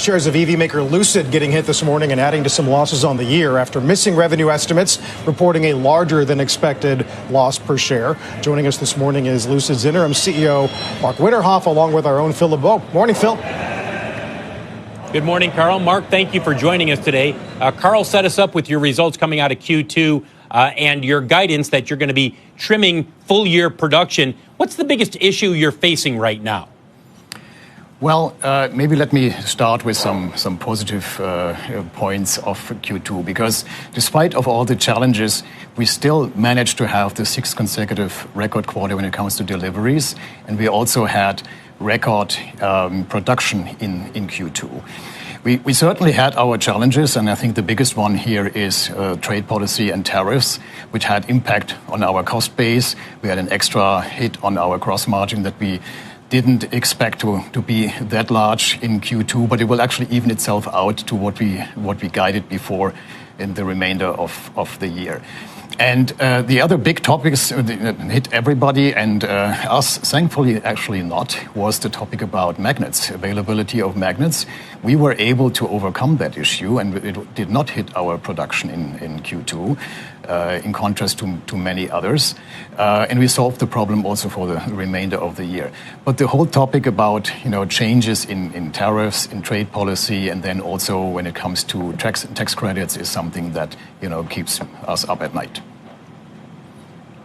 shares of EV maker Lucid getting hit this morning and adding to some losses on the year after missing revenue estimates, reporting a larger than expected loss per share. Joining us this morning is Lucid's interim CEO, Mark Winterhoff, along with our own Phil LeBeau. Morning, Phil. Good morning, Carl. Mark, thank you for joining us today. Carl set us up with your results coming out of Q2 and your guidance that you're going to be trimming full-year production. What's the biggest issue you're facing right now? Well, maybe let me start with some positive points of Q2, because despite of all the challenges, we still managed to have the sixth consecutive record quarter when it comes to deliveries, and we also had record production in Q2. We certainly had our challenges, and I think the biggest one here is trade policy and tariffs, which had impact on our cost base. We had an extra hit on our gross margin that we didn't expect to be that large in Q2, but it will actually even itself out to what we guided before in the remainder of the year. And the other big topics that hit everybody, and us thankfully actually not, was the topic about magnets, availability of magnets. We were able to overcome that issue, and it did not hit our production in Q2, in contrast to many others. And we solved the problem also for the remainder of the year. But the whole topic about changes in tariffs, in trade policy, and then also when it comes to tax credits is something that keeps us up at night.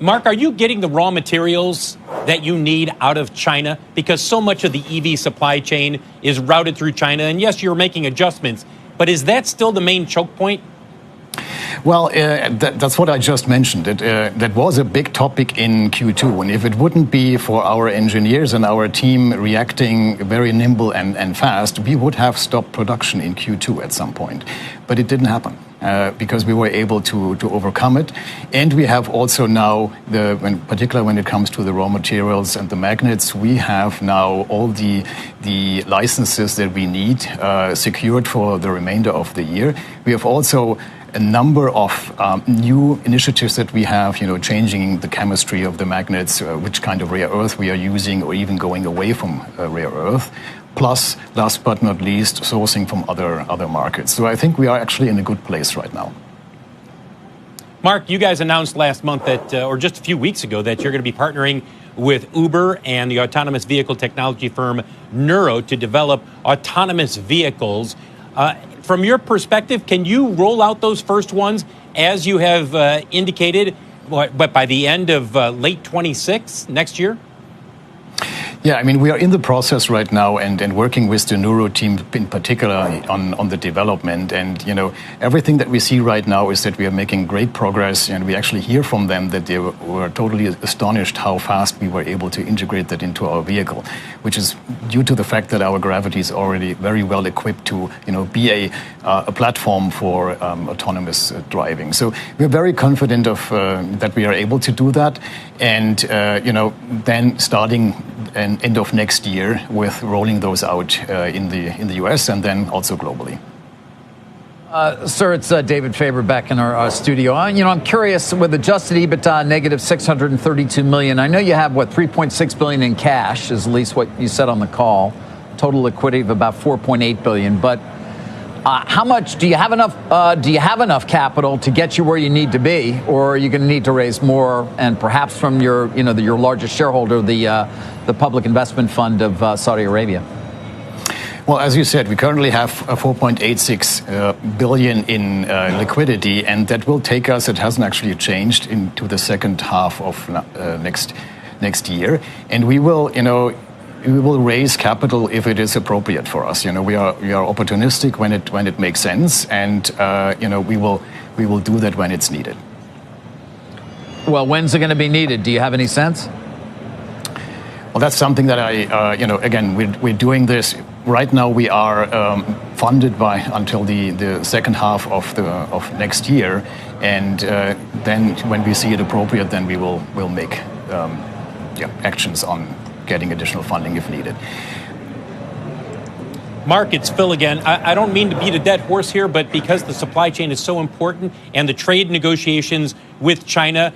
Mark, are you getting the raw materials that you need out of China? Because so much of the EV supply chain is routed through China. And yes, you're making adjustments, but is that still the main choke point? Well, that's what I just mentioned. That was a big topic in Q2. And if it wouldn't be for our engineers and our team reacting very nimble and fast, we would have stopped production in Q2 at some point. But it didn't happen because we were able to overcome it. And we have also now, particularly when it comes to the raw materials and the magnets, we have now all the licenses that we need secured for the remainder of the year. We have also a number of new initiatives that we have, changing the chemistry of the magnets, which kind of rare earth we are using, or even going away from rare earth. Plus, last but not least, sourcing from other markets. So I think we are actually in a good place right now. Mark, you guys announced last month that, or just a few weeks ago, that you're going to be partnering with Uber and the autonomous vehicle technology firm Nuro to develop autonomous vehicles. From your perspective, can you roll out those first ones as you have indicated, but by the end of late 26 next year? Yeah, I mean, we are in the process right now and working with the Nuro team in particular on the development. And, everything that we see right now is that we are making great progress, and we actually hear from them that they were totally astonished how fast we were able to integrate that into our vehicle, which is due to the fact that our Gravity is already very well equipped to, be a platform for autonomous driving. So we're very confident of that we are able to do that. And, then starting end of next year with rolling those out in the US and then also globally. Sir, it's David Faber back in our studio. I'm curious, with adjusted EBITDA negative $632 million, I know you have, $3.6 billion in cash, is at least what you said on the call, total liquidity of about $4.8 billion. But how much do you have enough capital to get you where you need to be, or are you going to need to raise more, and perhaps from your largest shareholder, the Public Investment Fund of Saudi Arabia? Well, as you said, we currently have $4.86 billion in liquidity, and that will take us, it hasn't actually changed, into the second half of next year. And we will, we will raise capital if it is appropriate for us. We are opportunistic when it makes sense, and we will do that when it's needed. Well, when's it going to be needed? Do you have any sense? Well, that's something that again, we're doing this right now. We are funded until the second half of next year, and then when we see it appropriate, then we'll make actions on getting additional funding if needed. Mark, it's Phil again. I don't mean to beat a dead horse here, but because the supply chain is so important and the trade negotiations with China,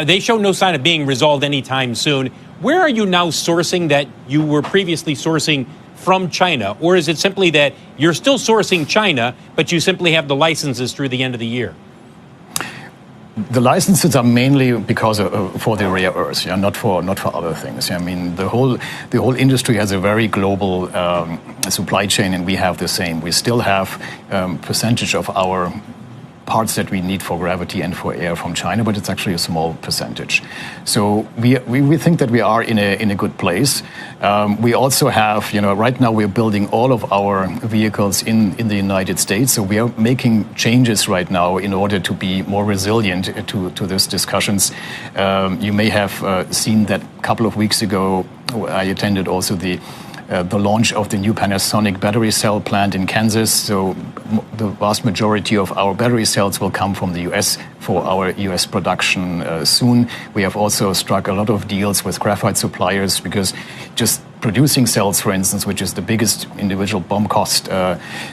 they show no sign of being resolved anytime soon. Where are you now sourcing that you were previously sourcing from China? Or is it simply that you're still sourcing China, but you simply have the licenses through the end of the year? The licenses are mainly because for the rare earths, not for other things. I mean, the whole industry has a very global supply chain, and we have the same. We still have percentage of our parts that we need for gravity and for air from China, but it's actually a small percentage. So we think that we are in a good place. We also have, right now we're building all of our vehicles in the United States. So we are making changes right now in order to be more resilient to these discussions. You may have seen that a couple of weeks ago, I attended also the launch of the new Panasonic battery cell plant in Kansas. So the vast majority of our battery cells will come from the US for our US production soon. We have also struck a lot of deals with graphite suppliers because just producing cells, for instance, which is the biggest individual BOM cost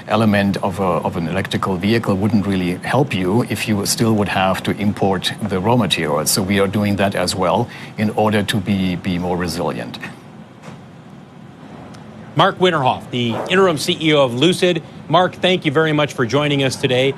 element of an electrical vehicle, wouldn't really help you if you still would have to import the raw materials. So we are doing that as well in order to be more resilient. Mark Winterhoff, the interim CEO of Lucid. Mark, thank you very much for joining us today.